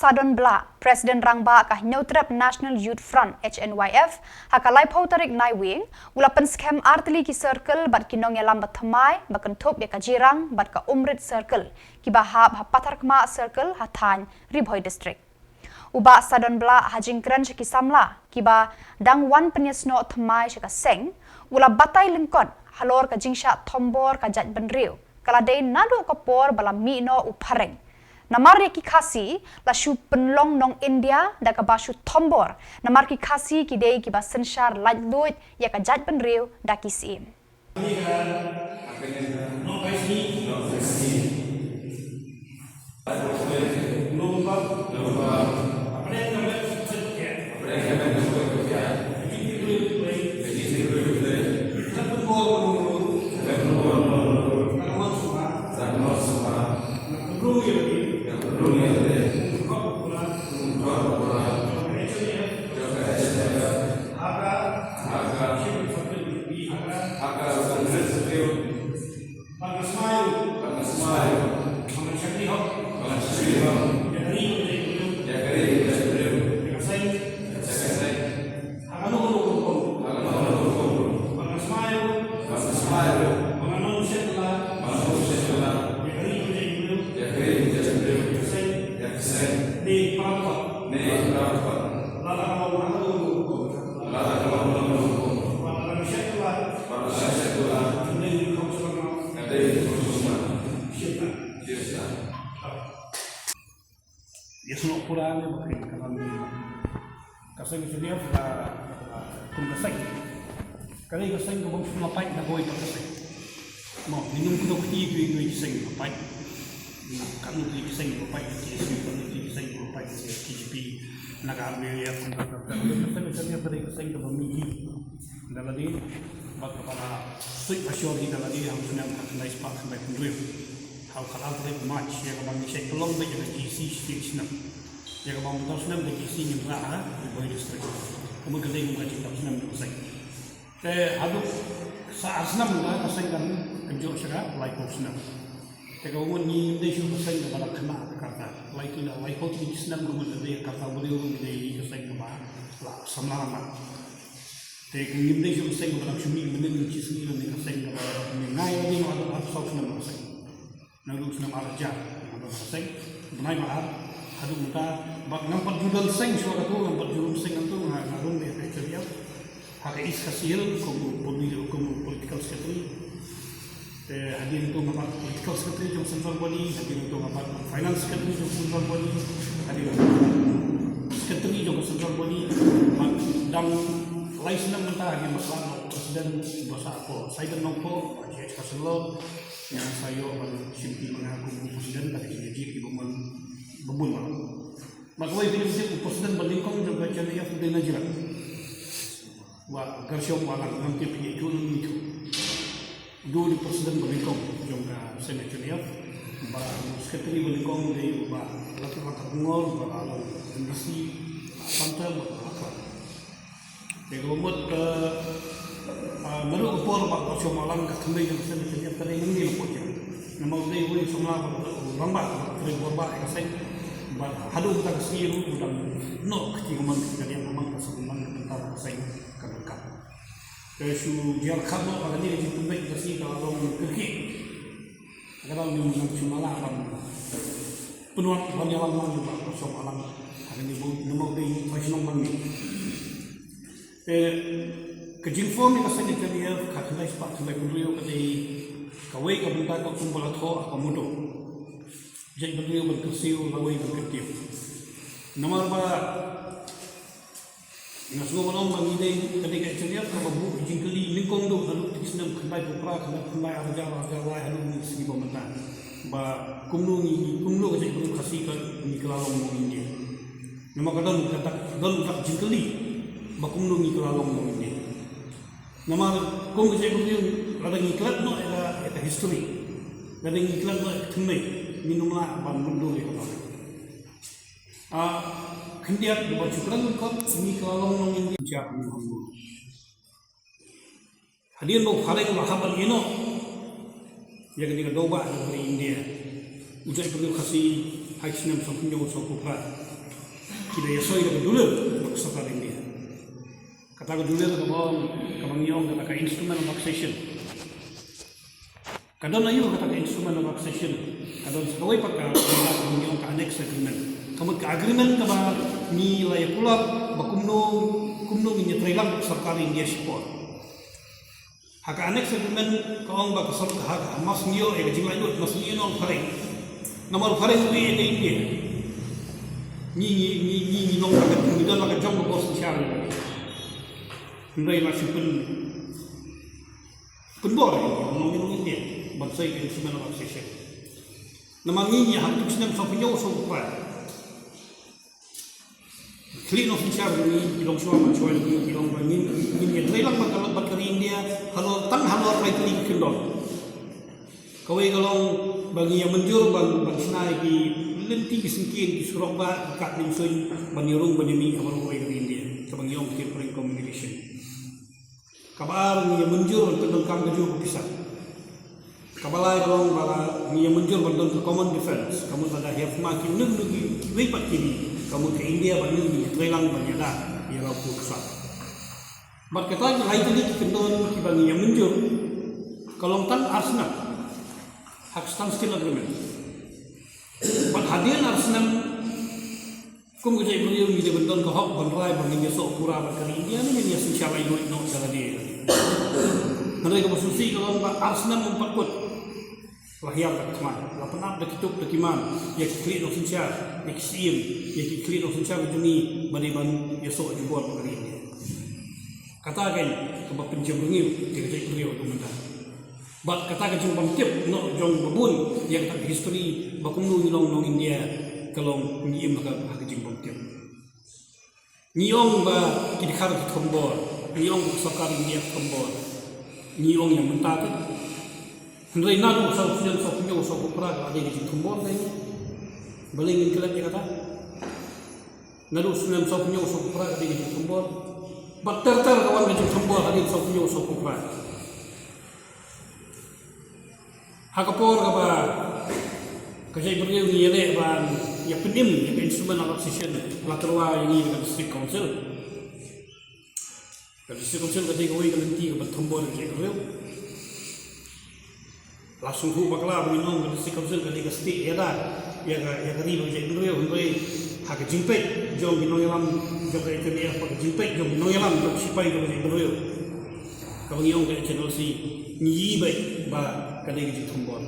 Sadon Bla, Presiden Rangba kah Neutrap National Youth Front HNYF hakalai tarik naiwing ulapan scam artili ki circle bat kinong ya lambat thamai bakan top ya kajirang bat ka umrit circle ki bahab hapatar kma circle hatany Ribhoi district. Uba Sadon Bla hajingkran ki samla ki ba dang wan penyesno thamai ka seng ula batai lingkon halor ka jingsha thombor ka jat benriu kala dei nado kapor bala mino upareng. Namar ki khasi la shu penlong nong India da ka bashu thombor namar ki khasi ki dei ki ba senshar laj luit ya ka jat benriu da ki sim. Yesno kurang makin kalam ni kaseng sedia kum kaseng kali kaseng ko bang semua pai na boy kaseng mo minum ko ti dui kaseng pai na kamu ti kaseng pai ti kamu ti kaseng pai ti KGP nagar me ya kum kaseng sedia dari kaseng ko miji daladi bak para sui pasyor di daladi ham sunam ka spark sampai kunduy how kalau terlalu much ya kalau misalnya pelong baca ke GC stage 6 ya kalau mau terus 6 ke GC nyemra di Ribhoi district kemudian kita mau cakap 6 persen aduk saat 6 lah persen kan kejauh sekarang like 6 kalau mau ni desu persen kepada kena kata like itu like 6 kemudian dia kata boleh di persen kepada lah sama kalau ni desu persen kepada cumi menen cismi dan persen kepada mengai ini ada 6 persen nalus nama raja, nama seng, benai mahal, hadu muda, bak nampak judul seng suara tu, nampak judul seng tu, ngarun dia kerja, hak is kasil, kamu political secretary, hadir itu nampak political secretary jom central body, hadir itu nampak finance secretary jom central body, hadir secretary jom central body, dan lain senang mentah hadir masalah presiden bahasa apa, saya dan nongko, Haji Kaselon. Yang saya akan simpi mengaku presiden dari segi ibu membun maka itu bisa presiden berlingkong juga jadi yang sudah najiran wah gersyom walang nanti pergi itu dulu presiden berlingkong juga senator ya bah sekretari berlingkong di bah latar ngol bah lalu industri pantai bah tegomot baru upor bak gersyom walang katemui yang senator ya tadi ini lepot ya nama udah boleh semua lambat boleh berubah kasih hadu kita kesiru dan no ketiga jadi memang kesemuan tentang kasih kerja kesu jiar kamu pada ni itu baik kasih kalau kerja kalau ni macam cuma lah penuh banyak orang juga gersyom walang hari ni nama udah macam mana kejinfo ni kasih dia kakak sepak sampai beliau kata kawai kabunta kau kumpul atau apa mudo jadi beliau berkesiu kawai berketiu nomor ba ngasgo manom mangide ketika ceria kalau bu jingkeli lingkong do lalu tisnam kembali pupra kembali arja lai halu ni segi pemerintah ba kumnu kasi perlu kasih ke ni kelalong mo India nama kadang kata dol tak jingkeli ba kumnu ni kelalong mo India nama kum kasi beliau ada ngiklat no ada history ada ngiklat no temai minumlah ban mundur ya kalau kendiat buat syukuran kau ini kalau ngomongin dia siapa ngomong hadir mau hari itu habar yang ketika doba dari India ucap perlu kasih hai sinem so punyo so kupra kita ya soi da dulu maksudnya India kata ko dulu ko bom kamang yong kata ka instrument of taxation kadon ayo kata ka instrument of taxation kadon sekawai pakka kamang yong ka annex agreement kamang ka agreement ka ba ni lay pula ba kumno ni trailang sarkar India support haka annex agreement kaong ba ka sarkar haka mas niyo e jingla yut mas niyo no pare nomor pare ni e India ni long ka ni don ka jong ko bos char ndai ma sipun bor no India ba sai ke instrument of taxation namang ni hak tu sinem so pinyo so pa clean of char ni ilong so ma choi ni ilong ba ni trailang ba kalau bat kari India halo tang halo right link kindon kawai galong bagi yang menjur bang snai ki lenti ki singkin ki suraba kat ning soin banirung banimi kamar kawai kari India kabang yong ki communication kabar ni yang menjur tentang kam keju pisah kabalai galong bala ni yang menjur tentang common defense kamu pada have ma ki nung nugi lipat kini kamu ke India banyu ni trailang banyada ya lau pusat bat kata lai tadi ki kendon ki bang yang menjur kalong tan arsna hak standstill agreement bat hadian arsna kum gejai beliau ni de benton ko hok banrai bang ni so pura bat kali India ni ni insya Allah no sala dia nanti ko susi kalong ba arsna mempakut lahir kat teman la penap de kituk de kiman ya kli no sincha ya kisim ya kli no sincha juni bani ban ya so jubor kali India kata kan ke ba penjem ngiu de gejai beliau tu menta bat kata ke jung tip no jong babun yang tak history bakum nu nong nong India kalong ni maka hak jing tip niong ba kidikhar ki khombor niong sakar India khombor niong yang menta tu hendai nadu sa punya so kupra ada di khombor dai balingin kelak dia kata nadu sunem sa punya so kupra ada di khombor batter kawan di khombor ada sa punya so kupra hakapor ka ba kasi beriu ni ele ban ya penim ya instrument of taxation laterwa ini dengan district council kati kawai kalenti ka thombor ke beriu langsung hu bakla minum dengan district council kati ka state ya kari lo je beriu hendai hak jimpet jom minong yalam jom ka ikenia pa jimpet jom minong yalam jom sipai ka je beriu ka bangiong ka channel si ni bai ba kadai ke thombor